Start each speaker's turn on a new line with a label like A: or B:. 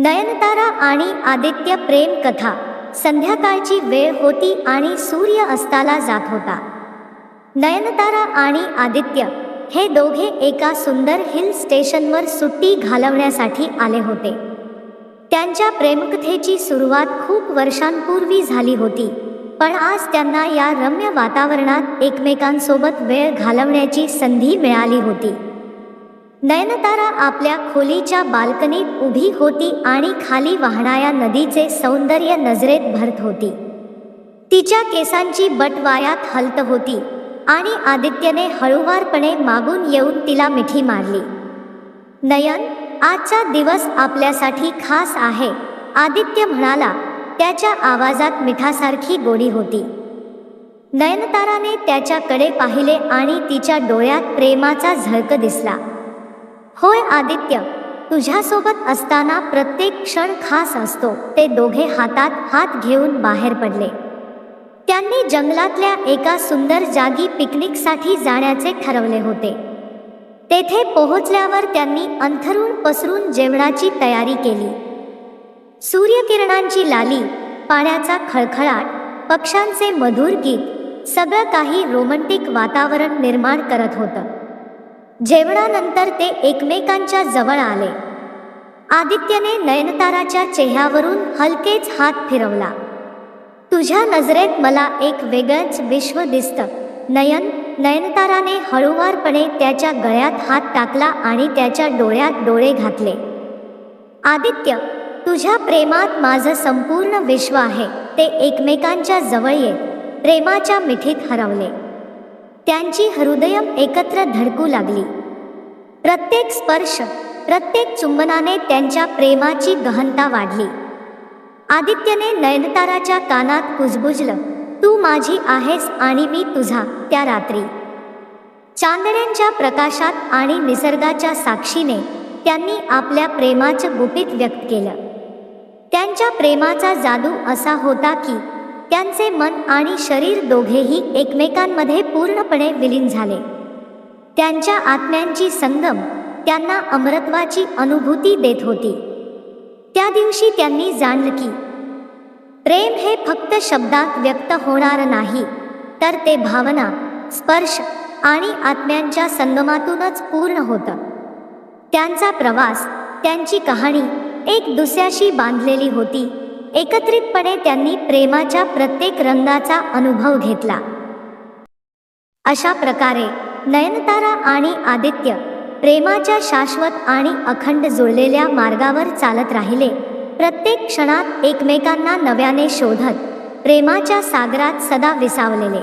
A: नयनतारा आणि आदित्य प्रेम कथा। संध्याकाळची वेळ होती आणि सूर्य अस्ताला जात होता। नयनतारा आणि आदित्य हे दोघे एका सुंदर हिल स्टेशनवर सुट्टी घालवण्यासाठी आले होते। त्यांच्या प्रेमकथेची सुरुवात खूप वर्षांपूर्वी झाली होती, पण आज त्यांना या रम्य वातावरणात एकमेकांसोबत वेळ घालवण्याची संधी मिळाली होती। नयनतारा आपल्या खोलीच्या बाल्कनीत उभी होती आणि खाली वाहणाऱ्या नदीचे सौंदर्य नजरेत भरत होती। तिच्या केसांची बट वाऱ्यात हलत होती आणि आदित्यने हळूवारपणे मागून येऊन तिला मिठी मारली। नयन, आजचा दिवस आपल्यासाठी खास आहे, आदित्य म्हणाला। त्याच्या आवाजात मिठासारखी गोडी होती। नयनताराने त्याच्याकडे पाहिले आणि तिच्या डोळ्यात प्रेमाचा झळक दिसला। होय आदित्य, तुझ्यासोबत असताना प्रत्येक क्षण खास असतो। ते दोघे हातात हात घेऊन बाहेर पडले। त्यांनी जंगलातल्या एका सुंदर जागी पिकनिकसाठी जाण्याचे ठरवले होते। तेथे पोहोचल्यावर त्यांनी अंथरूण पसरून जेवणाची तयारी केली। सूर्यकिरणांची लाली, पाण्याचा खळखळाट, पक्ष्यांचे मधुर गीत, सगळं काही रोमँटिक वातावरण निर्माण करत होतं। जेवणानंतर ते एकमेकांच्या जवळ आले। आदित्यने नयनताराच्या चेहऱ्यावरून हलकेच हात फिरवला। तुझ्या नजरेत मला एक वेगळंच विश्व दिसतं नयन, नयनताराने हळूवारपणे त्याच्या गळ्यात हात टाकला आणि त्याच्या डोळ्यात डोळे घातले। आदित्य, तुझ्या प्रेमात माझं संपूर्ण विश्व आहे। ते एकमेकांच्या जवळ येत प्रेमाच्या मिठीत हरवले। त्यांची हृदयं एकत्र धडकू लागली। प्रत्येक स्पर्श, प्रत्येक चुंबनाने त्यांच्या प्रेमाची गहनता वाढली। आदित्यने नयनताराच्या कानात कुजबुजलं, तू माझी आहेस आणि मी तुझा। त्या रात्री चांदण्यांच्या प्रकाशात आणि निसर्गाच्या साक्षीने त्यांनी आपल्या प्रेमाचं गुपित व्यक्त केलं। त्यांच्या प्रेमाचा जादू असा होता की त्यांचे मन आणि शरीर दोघेही एकमेकांमध्ये पूर्णपणे विलीन झाले। त्यांच्या आत्म्यांची संगम त्यांना अमरत्वाची अनुभूती देत होती। त्या दिवशी त्यांनी जाणलं की प्रेम हे फक्त शब्दात व्यक्त होणार नाही, तर ते भावना, स्पर्श आणि आत्म्यांच्या संगमातूनच पूर्ण होतं। त्यांचा प्रवास, त्यांची कहाणी एक दुसऱ्याशी बांधलेली होती। एकत्रितपणे त्यांनी प्रेमाच्या प्रत्येक रंगाचा अनुभव घेतला। अशा प्रकारे नयनतारा आणि आदित्य प्रेमाच्या शाश्वत आणि अखंड जुळलेल्या मार्गावर चालत राहिले, प्रत्येक क्षणात एकमेकांना नव्याने शोधत, प्रेमाच्या सागरात सदा विसावलेले।